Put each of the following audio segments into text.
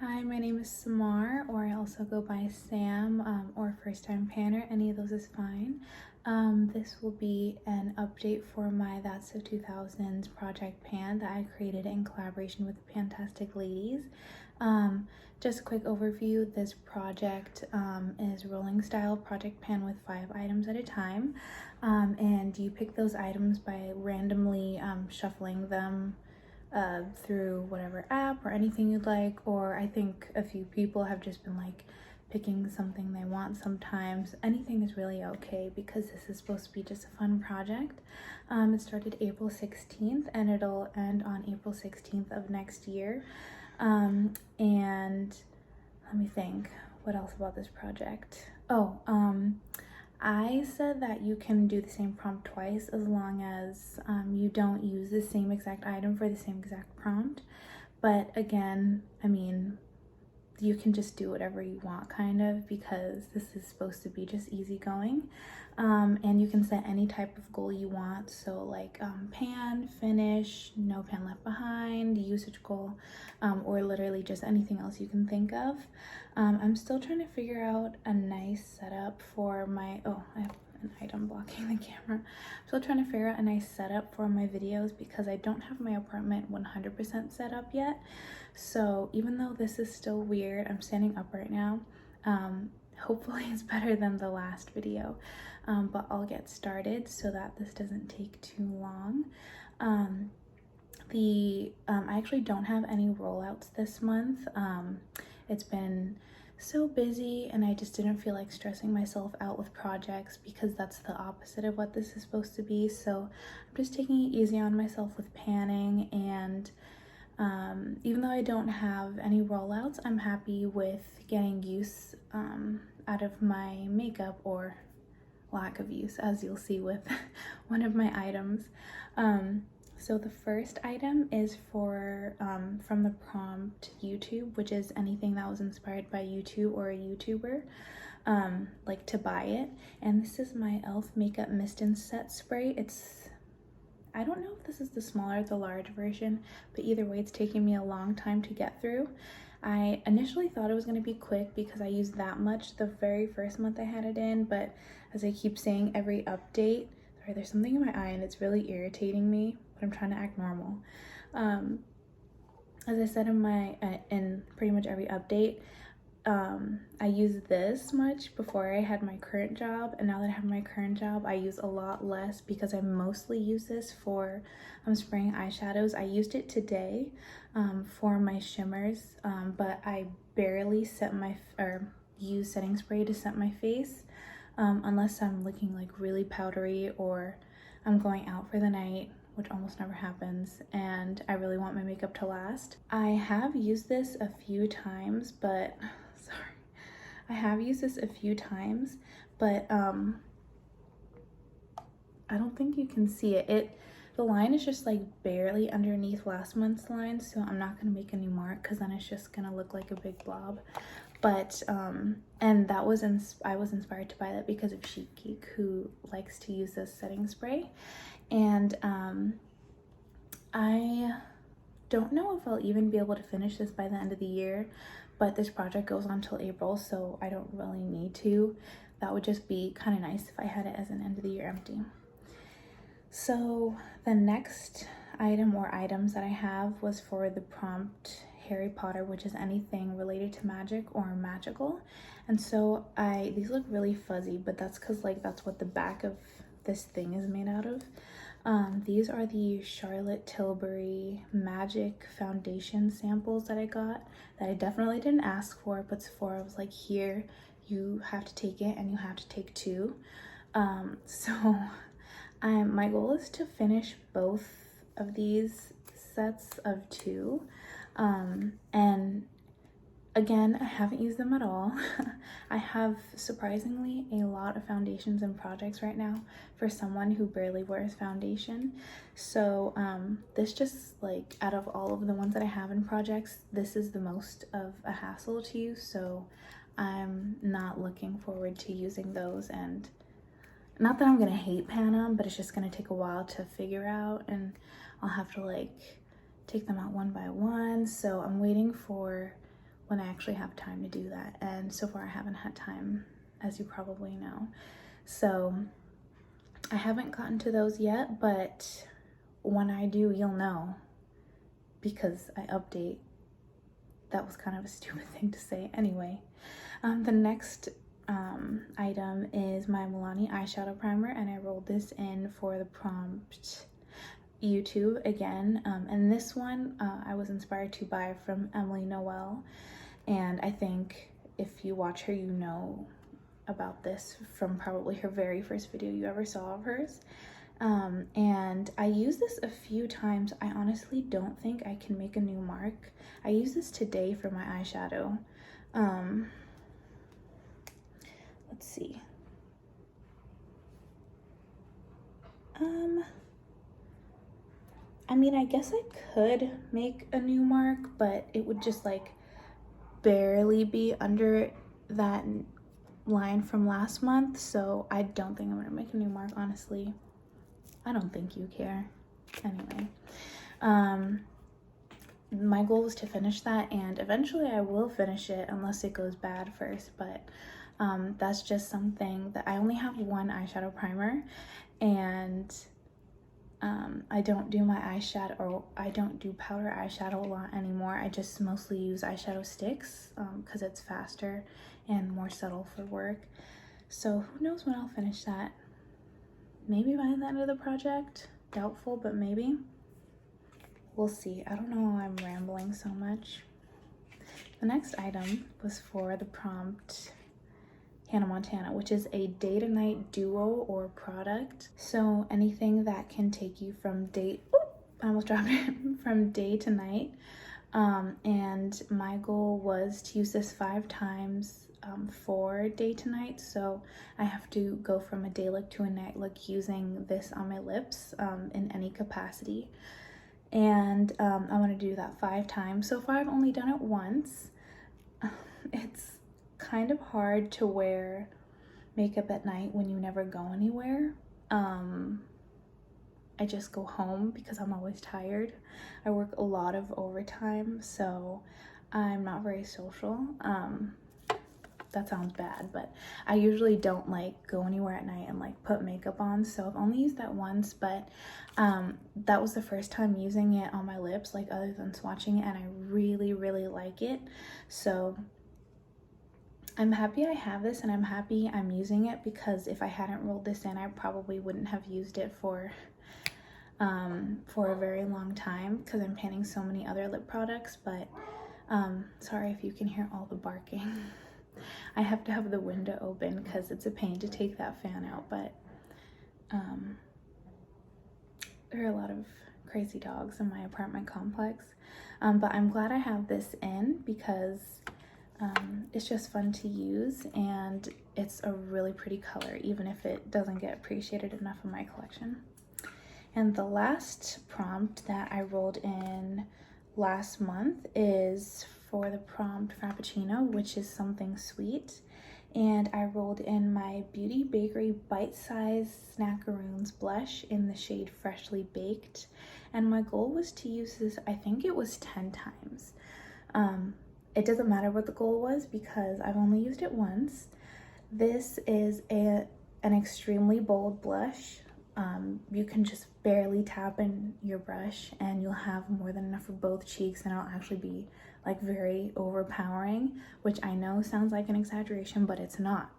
Hi, my name is Samar, or I also go by Sam, or First Time Panner. Any of those is fine. This will be an update for my That's So 2000s project pan that I created in collaboration with the Fantastic Ladies. Just a quick overview, this project is rolling style project pan with 5 items at a time, and you pick those items by randomly shuffling them through whatever app or anything you'd like, or I think a few people have just been like picking something they want sometimes. Anything is really okay because this is supposed to be just a fun project. It started April 16th and it'll end on April 16th of next year. And let me think, what else about this project? I said that you can do the same prompt twice as long as you don't use the same exact item for the same exact prompt. But again, I mean, you can just do whatever you want kind of, because this is supposed to be just easygoing. And you can set any type of goal you want. So like pan, finish, no pan left behind, usage goal, or literally just anything else you can think of. I'm still trying to figure out a nice setup for my, I have an item blocking the camera. I'm still trying to figure out a nice setup for my videos because I don't have my apartment 100% set up yet. So even though this is still weird, I'm standing up right now. Hopefully it's better than the last video, but I'll get started so that this doesn't take too long. I actually don't have any rollouts this month. It's been so busy and I just didn't feel like stressing myself out with projects because that's the opposite of what this is supposed to be. So I'm just taking it easy on myself with panning, and even though I don't have any rollouts, I'm happy with getting use out of my makeup, or lack of use, as you'll see with one of my items. So the first item is for from the prompt YouTube, which is anything that was inspired by YouTube or a YouTuber, like to buy it. And this is my e.l.f. Makeup Mist and Set Spray. I don't know if this is the smaller or the large version, but either way, it's taking me a long time to get through. I initially thought it was going to be quick because I used that much the very first month I had it in, but as I keep saying every update, sorry, there's something in my eye and it's really irritating me, but I'm trying to act normal. As I said in pretty much every update, I used this much before I had my current job, and now that I have my current job, I use a lot less because I mostly use this for spraying eyeshadows. I used it today for my shimmers, but I barely use setting spray to set my face unless I'm looking like really powdery or I'm going out for the night, which almost never happens, and I really want my makeup to last. I have used this a few times, but I don't think you can see it. The line is just like barely underneath last month's line, so I'm not gonna make any mark because then it's just gonna look like a big blob. But and I was inspired to buy that because of Sheep Geek, who likes to use this setting spray. And I don't know if I'll even be able to finish this by the end of the year, but this project goes on till April, so I don't really need to. That would just be kind of nice if I had it as an end of the year empty. So the next item or items that I have was for the prompt Harry Potter, which is anything related to magic or magical. And so these look really fuzzy, but that's because like that's what the back of this thing is made out of. These are the Charlotte Tilbury Magic Foundation samples that I got, that I definitely didn't ask for, but Sephora was like, here, you have to take it and you have to take 2. My goal is to finish both of these sets of 2. And again, I haven't used them at all. I have surprisingly a lot of foundations and projects right now for someone who barely wears foundation. So this just like, out of all of the ones that I have in projects, this is the most of a hassle to use. So I'm not looking forward to using those, and not that I'm gonna hate pan them, but it's just gonna take a while to figure out, and I'll have to like take them out one by one. So I'm waiting for when I actually have time to do that. And so far I haven't had time, as you probably know. So I haven't gotten to those yet, but when I do, you'll know, because I update. That was kind of a stupid thing to say. Anyway, the next item is my Milani eyeshadow primer, and I rolled this in for the prompt YouTube again. And this one I was inspired to buy from Emily Noel, and I think if you watch her, you know about this from probably her very first video you ever saw of hers. And I used this a few times. I honestly don't think I can make a new mark. I used this today for my eyeshadow. Let's see. I mean, I guess I could make a new mark, but it would just like barely be under that line from last month. So I don't think I'm gonna make a new mark, honestly. I don't think you care. Anyway, my goal was to finish that, and eventually I will finish it unless it goes bad first, but that's just something that I only have one eyeshadow primer, and I don't do my eyeshadow, or I don't do powder eyeshadow a lot anymore. I just mostly use eyeshadow sticks because it's faster and more subtle for work. So who knows when I'll finish that. Maybe by the end of the project. Doubtful, but maybe. We'll see. I don't know why I'm rambling so much. The next item was for the prompt Hannah Montana, which is a day to night duo or product. So anything that can take you from I almost dropped it, from day to night. And my goal was to use this 5 times for day to night. So I have to go from a day look to a night look using this on my lips in any capacity. And I want to do that 5 times. So far I've only done it once. It's kind of hard to wear makeup at night when you never go anywhere. I just go home because I'm always tired. I work a lot of overtime, so I'm not very social. That sounds bad, but I usually don't like go anywhere at night and like put makeup on, so I've only used that once, but that was the first time using it on my lips, like other than swatching it, and I really like it. So I'm happy I have this, and I'm happy I'm using it, because if I hadn't rolled this in, I probably wouldn't have used it for a very long time, because I'm painting so many other lip products. But sorry if you can hear all the barking. I have to have the window open because it's a pain to take that fan out, but there are a lot of crazy dogs in my apartment complex. But I'm glad I have this in, because it's just fun to use, and it's a really pretty color, even if it doesn't get appreciated enough in my collection. And the last prompt that I rolled in last month is for the prompt Frappuccino, which is something sweet. And I rolled in my Beauty Bakery Bite-Size Snackaroons blush in the shade Freshly Baked. And my goal was to use this, I think it was 10 times. It doesn't matter what the goal was because I've only used it once. This is an extremely bold blush. You can just barely tap in your brush and you'll have more than enough for both cheeks, and it'll actually be like very overpowering, which I know sounds like an exaggeration, but it's not.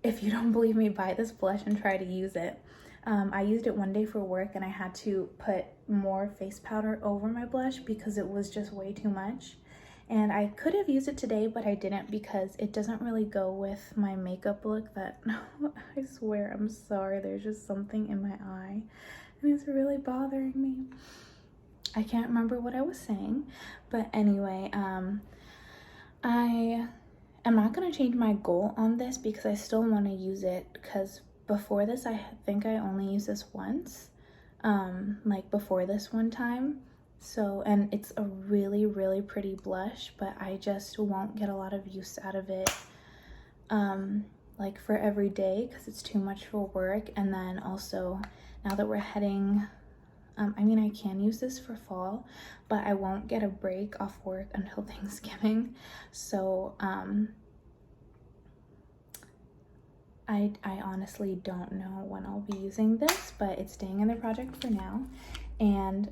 If you don't believe me, buy this blush and try to use it. I used it one day for work and I had to put more face powder over my blush because it was just way too much. And I could have used it today, but I didn't because it doesn't really go with my makeup look. That I swear, I'm sorry, there's just something in my eye and it's really bothering me. I can't remember what I was saying, but anyway, I am not going to change my goal on this because I still want to use it, because before this, I think I only used this once, like before this one time. So, and it's a really, really pretty blush, but I just won't get a lot of use out of it, like for every day, because it's too much for work. And then also, now that we're heading I mean, I can use this for fall, but I won't get a break off work until Thanksgiving. So I honestly don't know when I'll be using this, but it's staying in the project for now. And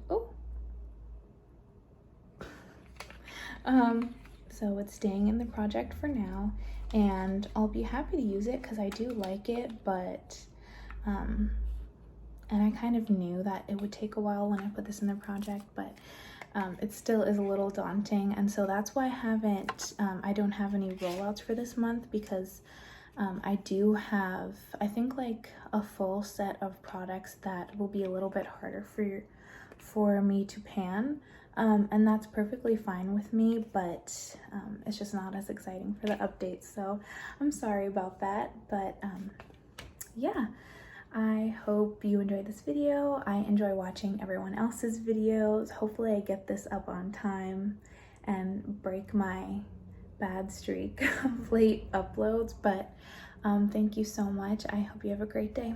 so it's staying in the project for now, and I'll be happy to use it because I do like it, but and I kind of knew that it would take a while when I put this in the project, but it still is a little daunting, and so that's why I don't have any rollouts for this month, because I do have, I think, like a full set of products that will be a little bit harder for me to pan, and that's perfectly fine with me, but it's just not as exciting for the updates, so I'm sorry about that. But yeah, I hope you enjoyed this video. I enjoy watching everyone else's videos. Hopefully I get this up on time and break my bad streak of late uploads, but thank you so much. I hope you have a great day.